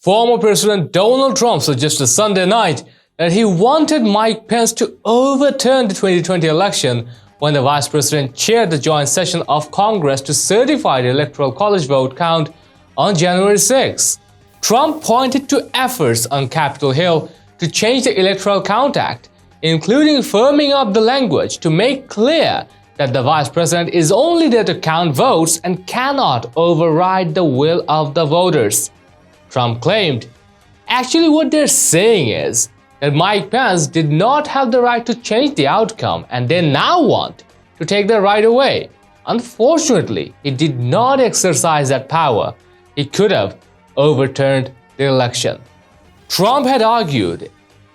Former President Donald Trump suggested Sunday night that he wanted Mike Pence to overturn the 2020 election when the Vice President chaired the joint session of Congress to certify the Electoral College vote count on January 6. Trump pointed to efforts on Capitol Hill to change the Electoral Count Act, including firming up the language to make clear that the Vice President is only there to count votes and cannot override the will of the voters. Trump claimed, actually what they're saying is that Mike Pence did not have the right to change the outcome and they now want to take the right away. Unfortunately, he did not exercise that power. He could have overturned the election. Trump had argued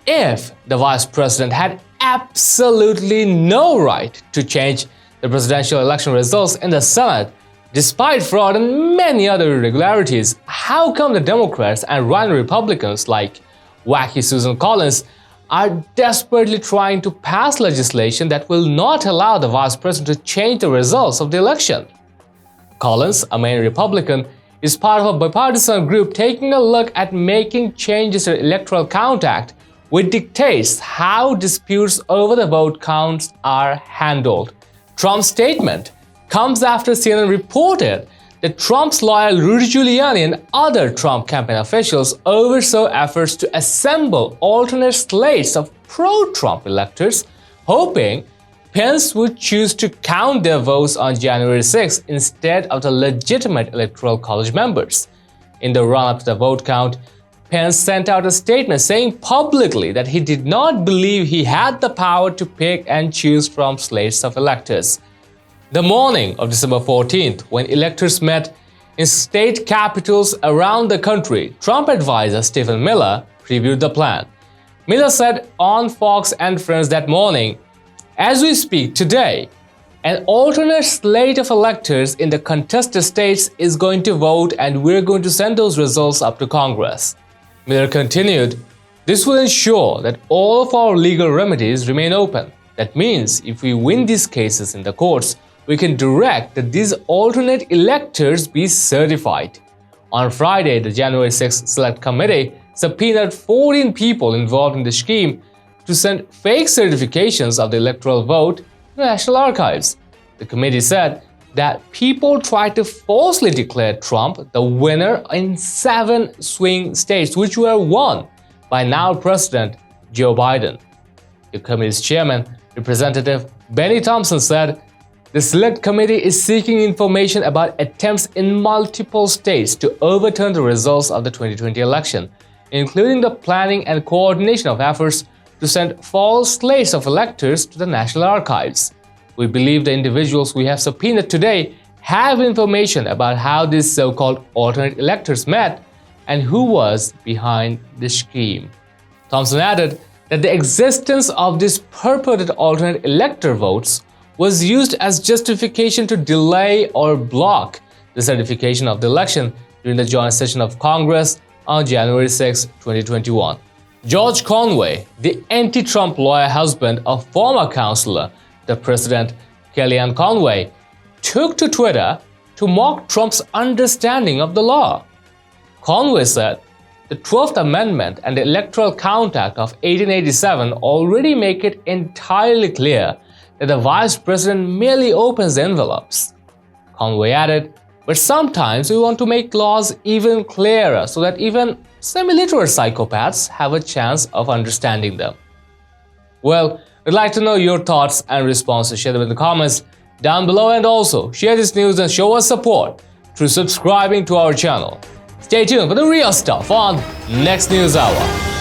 if the Vice President had absolutely no right to change the presidential election results in the Senate, despite fraud and many other irregularities, how come the Democrats and rhino Republicans like wacky Susan Collins are desperately trying to pass legislation that will not allow the Vice President to change the results of the election? Collins, a main Republican, is part of a bipartisan group taking a look at making changes to the Electoral Count Act, which dictates how disputes over the vote counts are handled. Trump's statement comes after CNN reported that Trump's lawyer Rudy Giuliani and other Trump campaign officials oversaw efforts to assemble alternate slates of pro-Trump electors, hoping Pence would choose to count their votes on January 6 instead of the legitimate Electoral College members. In the run-up to the vote count, Pence sent out a statement saying publicly that he did not believe he had the power to pick and choose from slates of electors. The morning of December 14th, when electors met in state capitals around the country, Trump advisor Stephen Miller previewed the plan. Miller said on Fox and Friends that morning, "As we speak today, an alternate slate of electors in the contested states is going to vote and we're going to send those results up to Congress." Miller continued, "This will ensure that all of our legal remedies remain open. That means if we win these cases in the courts, we can direct that these alternate electors be certified." On Friday, the January 6th Select Committee subpoenaed 14 people involved in the scheme to send fake certifications of the electoral vote to the National Archives. The committee said that people tried to falsely declare Trump the winner in 7 swing states, which were won by now President Joe Biden. The committee's chairman, Representative Benny Thompson, said, "The Select Committee is seeking information about attempts in multiple states to overturn the results of the 2020 election, including the planning and coordination of efforts to send false slates of electors to the National Archives. We believe the individuals we have subpoenaed today have information about how these so-called alternate electors met and who was behind the scheme." Thompson added that the existence of these purported alternate elector votes was used as justification to delay or block the certification of the election during the joint session of Congress on January 6, 2021. George Conway, the anti-Trump lawyer husband of former counselor to President Kellyanne Conway, took to Twitter to mock Trump's understanding of the law. Conway said, "The 12th Amendment and the Electoral Count Act of 1887 already make it entirely clear that the Vice President merely opens the envelopes." Conway added, "But sometimes we want to make laws even clearer so that even semi-literate psychopaths have a chance of understanding them." Well, we'd like to know your thoughts and responses. Share them in the comments down below, and also share this news and show us support through subscribing to our channel. Stay tuned for the real stuff on next News Hour.